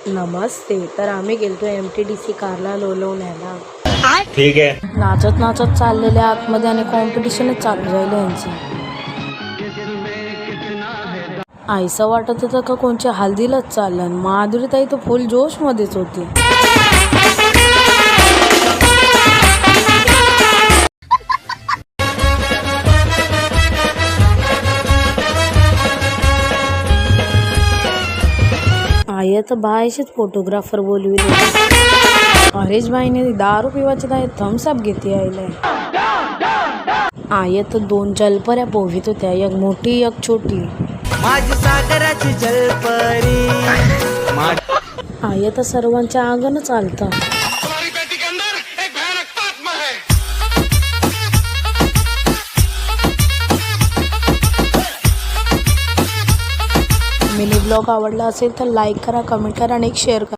नमस्ते. तर आम्ही गेलतो MTDC कारला लोणवण्याला. ठीक आहे. नाचत नाचत चाललेले आतमध्ये आणि कॉम्पिटिशनच चालू झाली यांची. आईचं वाटत होतं का कोणच्या हल्दीलाच चाललं. माधुरीताई तो फुल जोश मध्येच होती. आई तर बायशीच फोटोग्राफर बोलविले. हरेश बाईने दारू पिवायचे काय थम्सअप घेते आईला. आई तर 2 जलपऱ्या पोहत होत्या, एक मोठी एक छोटी. माझी सागराची जलपरी. आई तर सर्वांच्या अंगण चालतं. मिनी ब्लॉग आवडला असेल तर लाईक करा, कमेंट करा आणि एक शेअर करा.